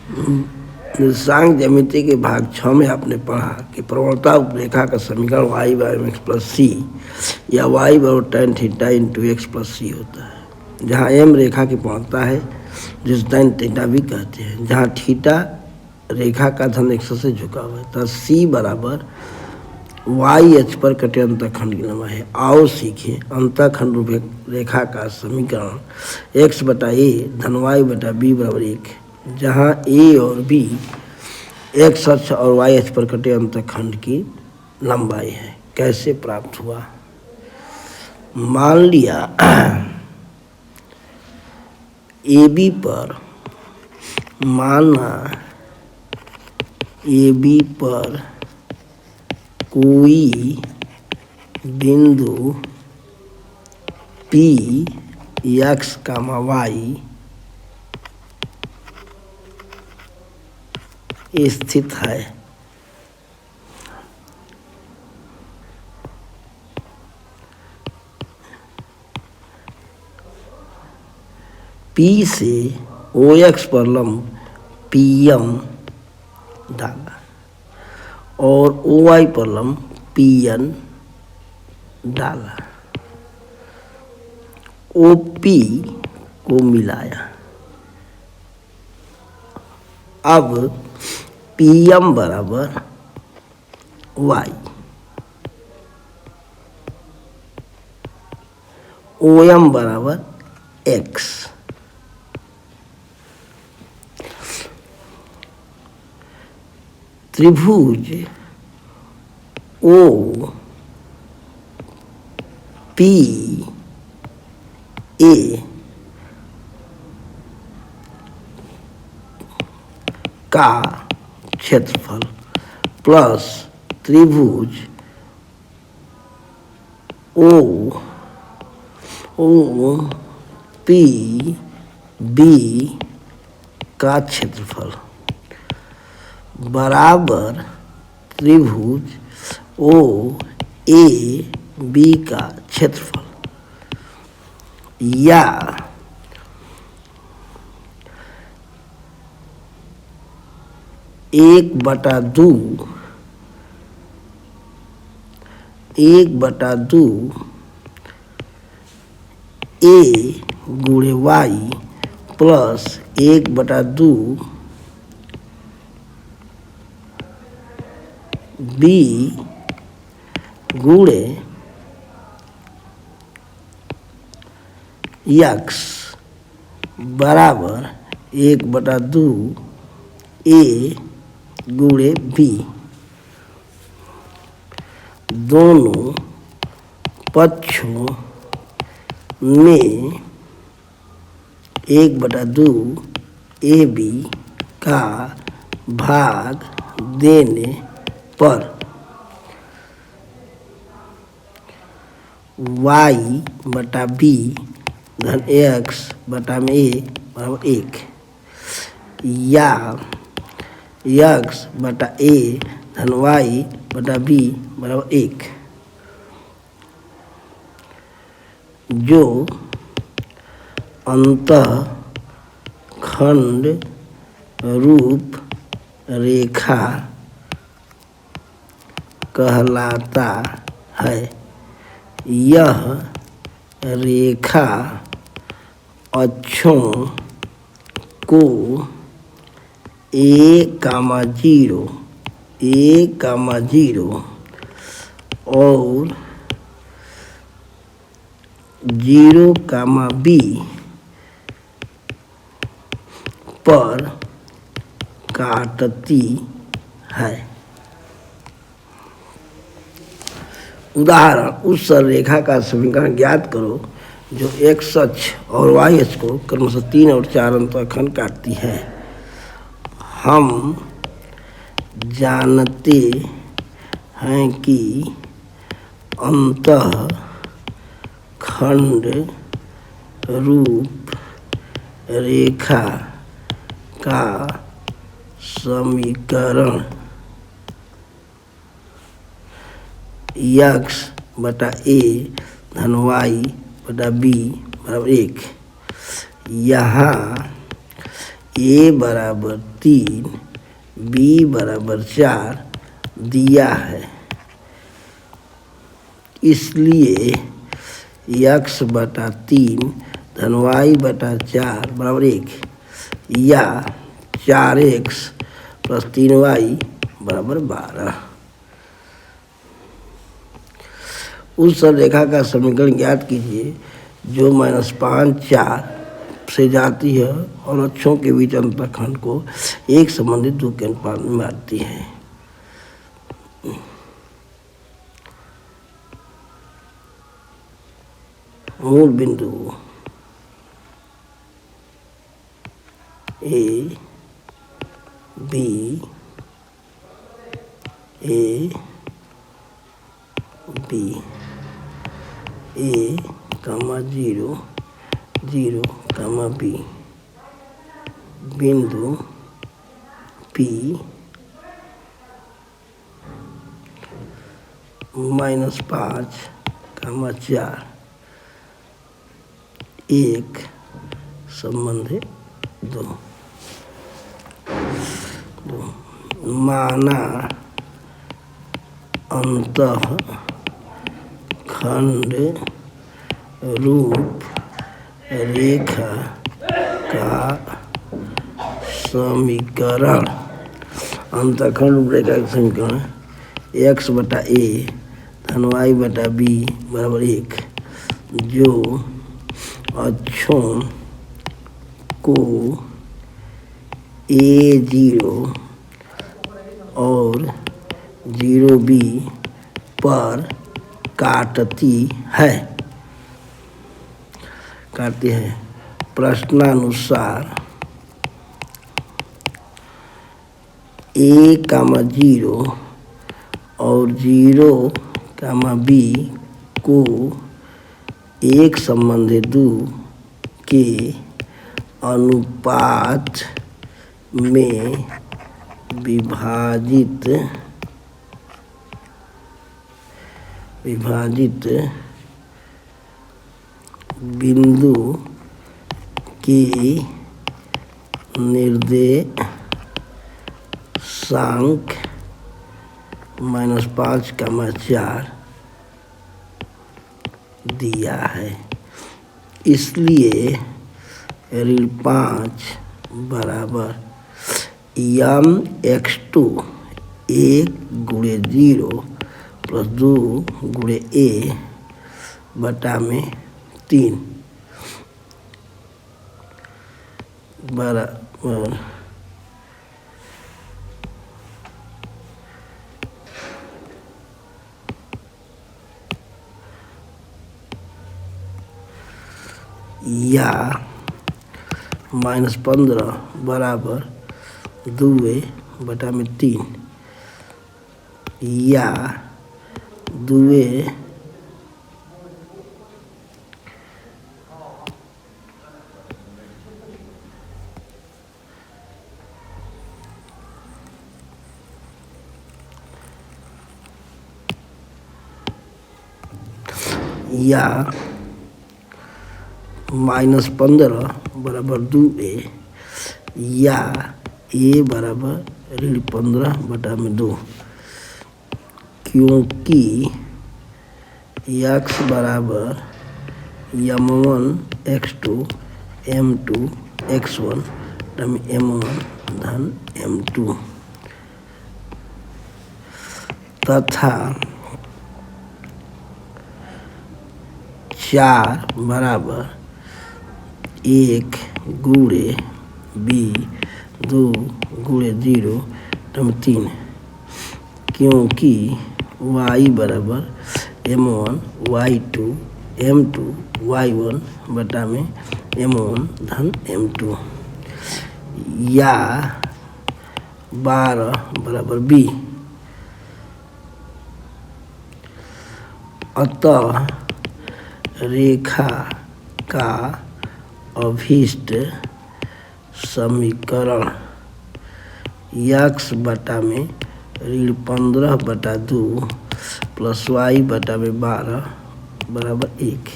निर्देशांक ज्यामिति के भाग 6 में आपने पढ़ा कि प्रवणता उपरेखा का समीकरण y बराबर x प्लस सी या y बराबर tan theta into x plus c होता है, जहाँ m रेखा की प्रवणता है जिसे tan थीटा भी कहते हैं, जहाँ थीटा रेखा का धन एक्स से झुका हुआ है, तथा c बराबर y h पर कटे अंतःखंड की लंबाई है। आओ सीखें अंतःखंड रूप रेखा का समीकरण x बटा a धन y बटा b बराबर 1, जहाँ a और b x अक्ष और y अक्ष पर कटे अंतःखंड की लंबाई है। कैसे प्राप्त हुआ? मान लिया AB पर, माना AB पर कोई बिंदु P x, y स्थित है। P से OX पर लंब PM डाला और OY पर लंब PN डाला, OP को मिलाया। अब PM बराबर y, OM बराबर x, त्रिभुज O P A का क्षेत्रफल प्लस त्रिभुज O P B का क्षेत्रफल बराबर त्रिभुज O A B का क्षेत्रफल, या एक बटा दो A गुणे y प्लस 1/2 B गुणे x बराबर 1/2 A गुणे B। दोनों पक्षों में 1/2 AB का भाग देने पर y बटा b धन x बटा में a बराबर 1, या x बटा a धन y बटा b बराबर 1, जो अंतःखंड रूप रेखा कहलाता है। यह रेखा अक्षों को a,0 और 0,b पर काटती है। उदाहरण, उस रेखा का समीकरण ज्ञात करो जो x अक्ष और y अक्ष को क्रमशः 3 और 4 अंतःखंड काटती है। हम जानते हैं कि अंतःखंड रूप रेखा का समीकरण x बटा a धन y बटा b बराबर 1, यहाँ ए बराबर 3 बी बराबर 4 दिया है, इसलिए x बटा 3 धन y बटा 4 बराबर 1 या 4x प्लस 3y बराबर 12। उस सरलरेखा का समीकरण ज्ञात कीजिए जो -5 4 से जाती है और अक्षों के बीच अंतःखंड को एक संबंधित 2 के अनुपात में बांटती है। मूल बिंदु ए बी ए बी ए कमा 0 0 कमा बी बिंदु पी -5 कमा 4 एक संबंध 2 माना अंतः खंड रूप रेखा का समीकरण। अंतःखंड रूप रेखा का समीकरण x बटा a धन y बटा b बराबर 1 जो अक्षों को A0 और 0B पर काटती है प्रश्नानुसार A, 0 और 0, B को एक संबंध 2 के अनुपात में विभाजित बिंदु के निर्देशांक -5, 4 दिया है, इसलिए ऋण 5 बराबर mx2 1 गुणे 0 प्लस 2 गुणे a बटा में 3 बराबर या -15 बराबर 2 बटा में 3 या 2 या -15 बराबर 2 या a बराबर ऋण 15 बटा में 2 क्योंकि x बराबर m1 x2 m2 x1 m1 धन m2 तथा 4 बराबर 1 गुणे b 2 गुणे 0 3 क्योंकि y बराबर m1 y2 m2 y1 बटा में m1 धन m2 या 12 बराबर b। अतः रेखा का अभीष्ट समीकरण x बटा में ऋण 15 बटा 2 प्लस y बटा में 12 बराबर 1।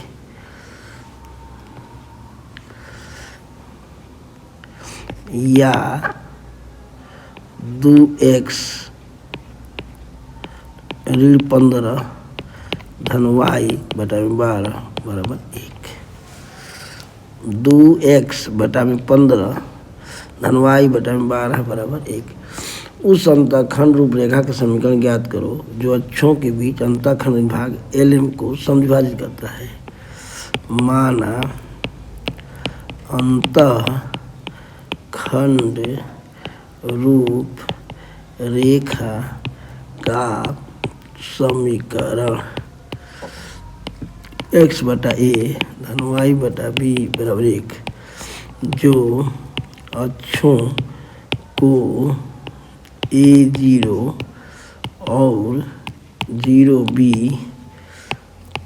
या 2x ऋण 15 धन y बटा में 12 बराबर 1। 2x बटा में 15 धन y बटा में 12 बराबर 1। उस अंतःखंड रूपरेखा का समीकरण ज्ञात करो जो अक्षों के बीच अंतःखंड भाग LM को समविभाजित करता है। माना अंतःखंड रूप रेखा का समीकरण x बटा a धन y बटा b बराबर 1 जो अक्षों को A0 और 0B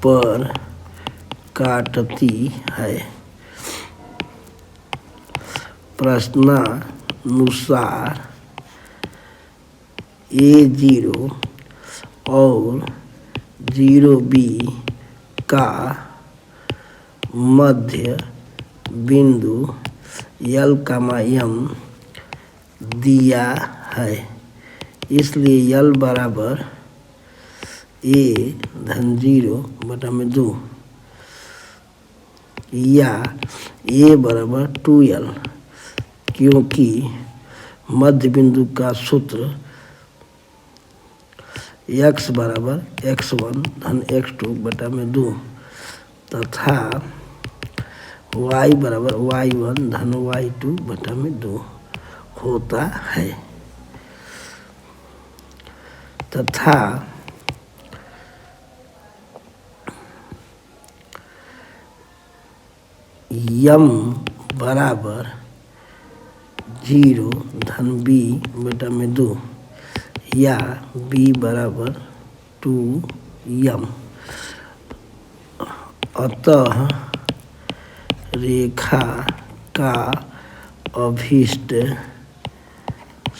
पर काटती है। प्रश्नानुसार A0 और 0B का मध्य बिंदु L, M दिया है, इसलिए L बराबर A धन 0 बटा में 2 या A बराबर 2L, क्योंकि मध्य बिंदु का सूत्र x बराबर x1 धन x2 बटा में 2 तथा y बराबर y1 धन y2 बटा में 2 होता है तथा m बराबर 0 धन b बटा में 2 या b बराबर 2m। अतः रेखा का अभीष्ट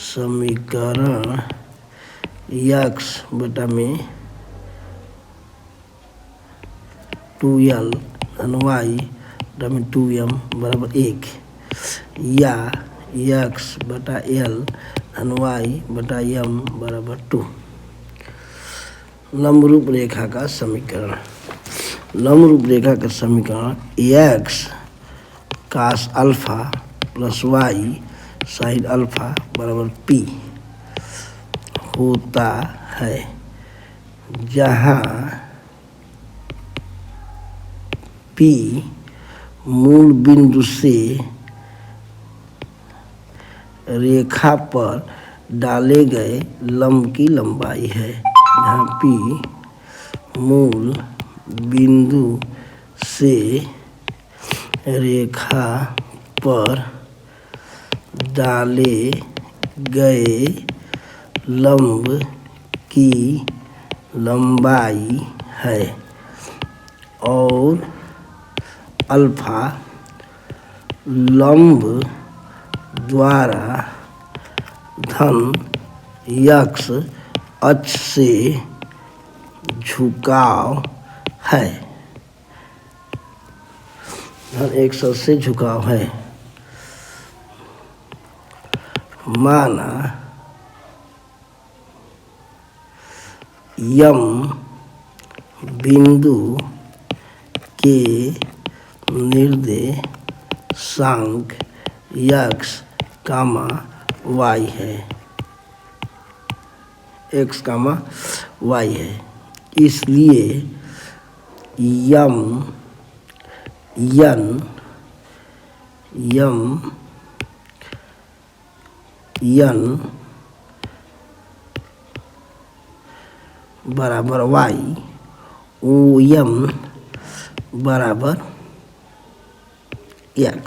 समीकरण x बटा में 2L धन y बटा में 2m बराबर 1 या x बटा L धन y बटा m बराबर 2। लंबरूप रेखा का समीकरण। लंबरूप रेखा का समीकरण x cos alpha plus y sign alpha बराबर p होता है, जहाँ p मूल बिंदु से रेखा पर डाले गए लंब की लंबाई है। जहाँ p मूल बिंदु से रेखा पर डाले गए लंब की लंबाई है और अल्फा लंब द्वारा धन x अक्ष से झुकाव है। धन x अक्ष से झुकाव है। माना m बिंदु के निर्देशांक x, y है, x, y है। इसलिए n बराबर y, m बराबर x।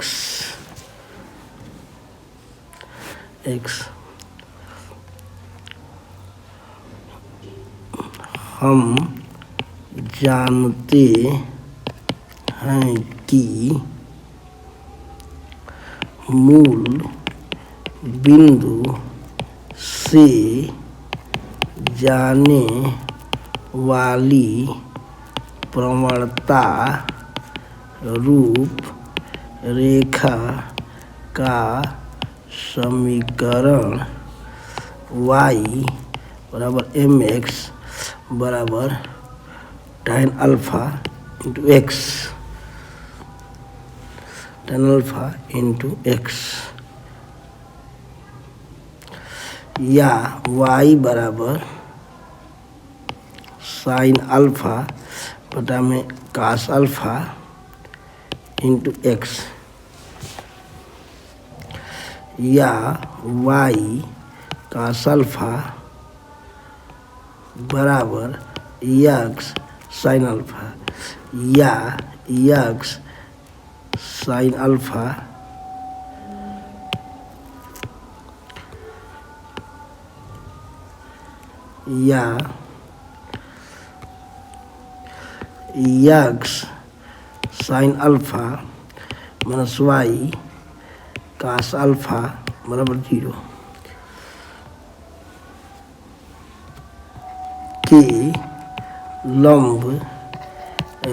हम जानते हैं कि मूल बिंदु से जाने वाली प्रवणता रूप रेखा का समीकरण y बराबर mx बराबर tan alpha into x, tan alpha into x, या y बराबर साइन अल्फा बटा में कास अल्फा इंटू एक्स, या y कास अल्फा बराबर यक्स साइन अल्फा, या यक्स साइन अल्फा या x sine alpha minus y cos alpha बराबर 0 के लंब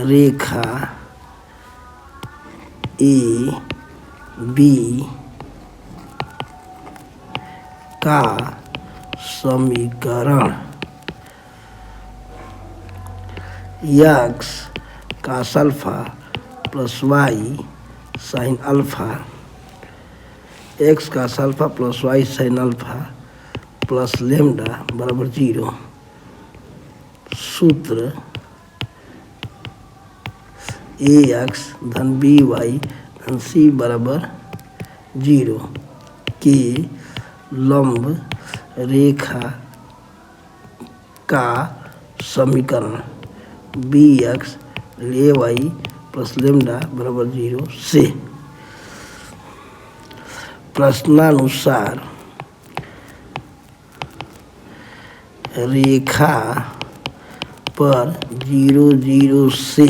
रेखा ए बी का समीकरण x cos alpha plus y sine alpha, x cos alpha plus y sine alpha plus lambda बराबर 0। सूत्र ए एक्स धन बी वाई धन सी बराबर 0 के लंब रेखा का समीकरण बी एक्स ए वाई प्लस लेम्डा बराबर 0 से प्रश्नानुसार रेखा पर 0 0 से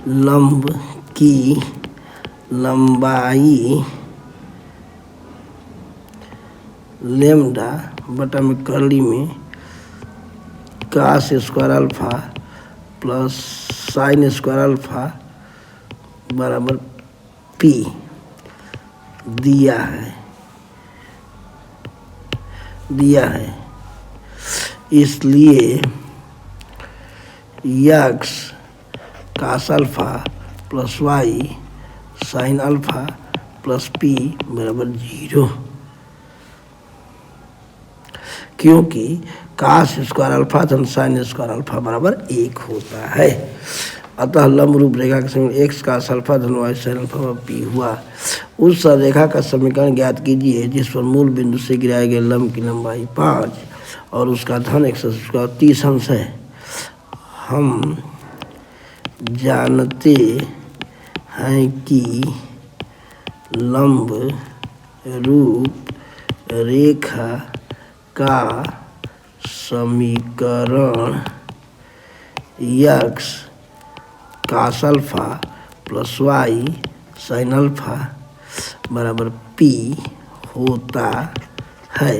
लंब की लंबाई लेम्डा बटा में कर्ली में cos square alpha plus sine square alpha बराबर पी दिया है। इसलिए x cos alpha plus y sine alpha plus P बराबर 0, क्योंकि कास स्क्वायर अल्फा धन साइन स्क्वायर अल्फा बराबर 1 होता है। अतः लंब रूप रेखा का समीकरण एक्स कास अल्फा धन वाई साइन अल्फा पी हुआ। उस रेखा का समीकरण ज्ञात कीजिए जिस पर मूल बिंदु से गिराए गए लंब की लंबाई 5 और उसका धन एक्स स्क्वायर 30 अंश है। हम जानते हैं कि लंब रूप रेखा का समीकरण x cos alpha plus y sine alpha बराबर पी होता है।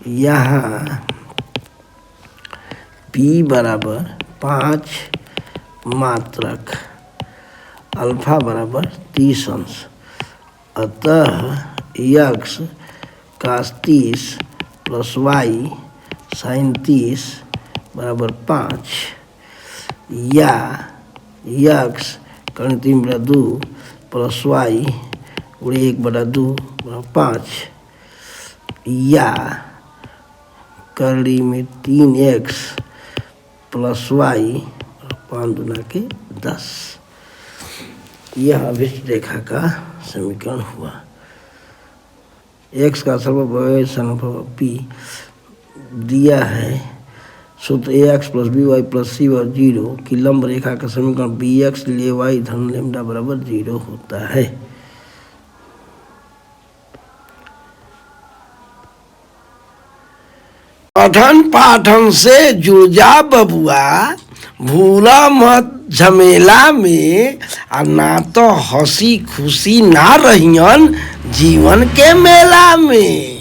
यहाँ पी बराबर 5 मात्रक, अल्फा बराबर 30 अंश, अतः यक्स कास 30 प्लस वाई साइन 30 बराबर 5, या यक्स कर्ण 3/2 प्लस वाई गुणे 1/2 बराबर 5, या कर्ली में 3x प्लस वाई 5 दूना के 10। यह अभिष्ट रेखा का समीकरण हुआ। एक्स का सर्वप्रथम पी दिया है। सूत्र a x plus b y plus c और 0 की लंब रेखा का समीकरण बी एक्स ले वाई धन लेम्डा बराबर 0 होता है। पठन पाठन से जुड़ जा बबुआ, भूला मत झमेला में, ना तो हंसी खुशी ना रहियन जीवन के मेला में।